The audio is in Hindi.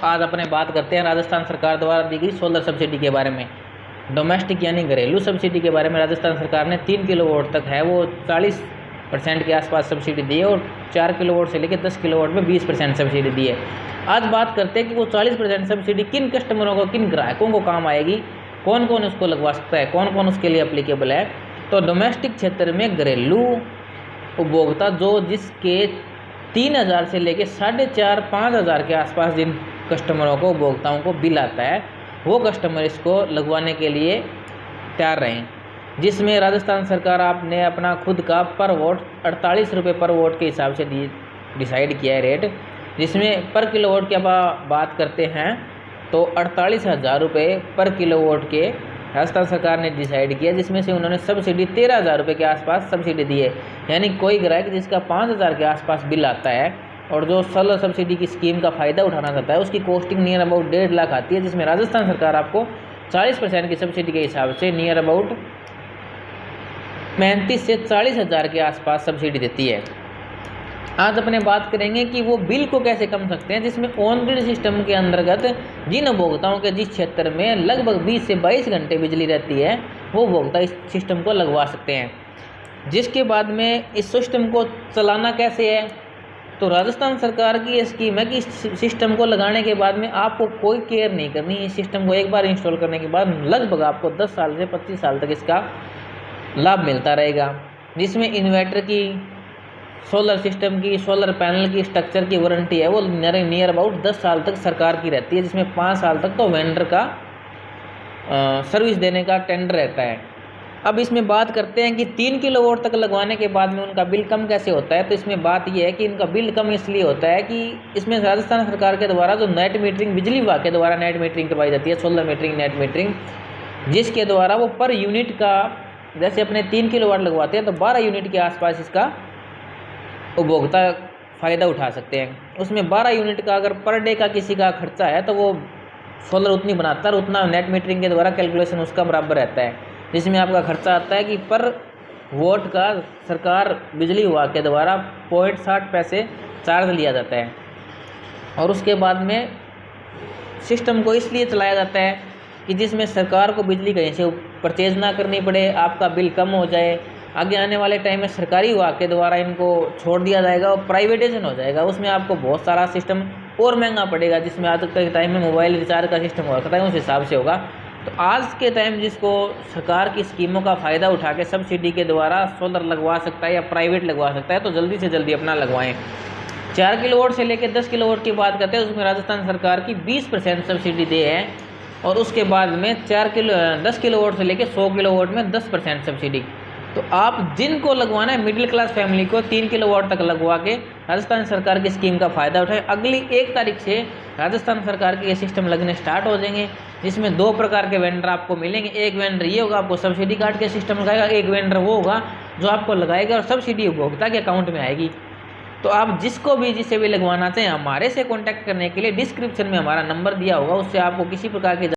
आज अपने बात करते हैं राजस्थान सरकार द्वारा दी गई सोलर सब्सिडी के बारे में। डोमेस्टिक यानी घरेलू सब्सिडी के बारे में राजस्थान सरकार ने 3 किलोवाट तक है वो 40% के आसपास सब्सिडी दी है और 4 किलोवाट से लेकर 10 किलोवाट में 20% सब्सिडी दी है। आज बात करते हैं कि वो 40% सब्सिडी किन कस्टमरों को, किन ग्राहकों को काम आएगी, कौन कौन उसको लगवा सकता है, कौन कौन उसके लिए अप्लीकेबल है। तो डोमेस्टिक क्षेत्र में घरेलू उपभोक्ता जो जिसके 3,000 से लेकर 4,500-5,000 के आसपास जिन कस्टमरों को, उपभोक्ताओं को बिल आता है, वो कस्टमर इसको लगवाने के लिए तैयार रहें। जिसमें राजस्थान सरकार आपने अपना खुद का पर वोट 48 रुपये पर वोट के हिसाब से डिसाइड किया है रेट। जिसमें पर किलोवाट की बात करते हैं तो 48,000 रुपये पर किलोवाट के राजस्थान सरकार ने डिसाइड किया, जिसमें से उन्होंने सब्सिडी 13,000 रुपये के आसपास सब्सिडी दी है। यानी कोई ग्राहक जिसका 5,000 के आसपास बिल आता है और जो सोलर सब्सिडी की स्कीम का फ़ायदा उठाना चाहता है, उसकी कॉस्टिंग नियर अबाउट 1.5 लाख आती है, जिसमें राजस्थान सरकार आपको 40% की सब्सिडी के हिसाब से नियर अबाउट 35 से 40,000 के आसपास सब्सिडी देती है। आज अपने बात करेंगे कि वो बिल को कैसे कम सकते हैं, जिसमें ऑन ग्रिड सिस्टम के अंतर्गत जिन उपभोक्ताओं के जिस क्षेत्र में लगभग 20 से 22 घंटे बिजली रहती है, वो उपभोक्ता इस सिस्टम को लगवा सकते हैं। जिसके बाद में इस सिस्टम को चलाना कैसे है, तो राजस्थान सरकार की ये स्कीम है कि इस सिस्टम को लगाने के बाद में आपको कोई केयर नहीं करनी। इस सिस्टम को एक बार इंस्टॉल करने के बाद लगभग आपको 10 साल से 25 साल तक इसका लाभ मिलता रहेगा। जिसमें इन्वर्टर की, सोलर सिस्टम की, सोलर पैनल की स्ट्रक्चर की वारंटी है वो नियर अबाउट 10 साल तक सरकार की रहती है, जिसमें 5 साल तक तो वेंडर का सर्विस देने का टेंडर रहता है। अब इसमें बात करते हैं कि 3 किलोवाट तक लगवाने के बाद में उनका बिल कम कैसे होता है। तो इसमें बात यह है कि इनका बिल कम इसलिए होता है कि इसमें राजस्थान सरकार के द्वारा जो नेट मीटरिंग, बिजली विभाग के द्वारा नेट मीटरिंग करवाई जाती है, सोलर मीटरिंग, नेट मीटरिंग, जिसके द्वारा वो पर यूनिट का, जैसे अपने 3 किलोवाट लगवाते हैं तो 12 यूनिट के आसपास इसका उपभोक्ता फ़ायदा उठा सकते हैं। उसमें 12 यूनिट का अगर पर डे का किसी का खर्चा है तो वो सोलर उतनी बनाता है और उतना नेट मीटरिंग के द्वारा कैलकुलेशन उसका बराबर रहता है। जिसमें आपका खर्चा आता है कि पर वोट का सरकार बिजली विभाग के द्वारा 0.60 पैसे चार्ज लिया जाता है। और उसके बाद में सिस्टम को इसलिए चलाया जाता है कि जिसमें सरकार को बिजली कहीं से परचेज ना करनी पड़े, आपका बिल कम हो जाए। आगे आने वाले टाइम में सरकारी विभाग के द्वारा इनको छोड़ दिया जाएगा और प्राइवेटाइजेशन हो जाएगा, उसमें आपको बहुत सारा सिस्टम और महंगा पड़ेगा। जिसमें आज के टाइम में मोबाइल रिचार्ज का सिस्टम हो सकता है, उस हिसाब से होगा। तो आज के टाइम जिसको सरकार की स्कीमों का फ़ायदा उठा के सब्सिडी के द्वारा सोलर लगवा सकता है या प्राइवेट लगवा सकता है, तो जल्दी से जल्दी अपना लगवाएं। 4 किलोवाट से लेकर 10 किलोवाट की बात करते हैं, उसमें राजस्थान सरकार की 20% सब्सिडी दे है। और उसके बाद में 10 किलोवाट से लेकर 100 किलोवाट में 10% सब्सिडी। तो आप जिनको लगवाना है, मिडिल क्लास फैमिली को 3 किलोवाट तक लगवा के राजस्थान सरकार की स्कीम का फ़ायदा उठाएं। अगली 1 तारीख से राजस्थान सरकार के ये सिस्टम लगने स्टार्ट हो जाएंगे, जिसमें 2 प्रकार के वेंडर आपको मिलेंगे। एक वेंडर ये होगा, आपको सब्सिडी काट के सिस्टम लगाएगा। एक वेंडर वो होगा जो आपको लगाएगा और सब्सिडी उपभोक्ता के अकाउंट में आएगी। तो आप जिसे भी लगवाना चाहें, हमारे से कॉन्टैक्ट करने के लिए डिस्क्रिप्शन में हमारा नंबर दिया होगा, उससे आपको किसी प्रकार की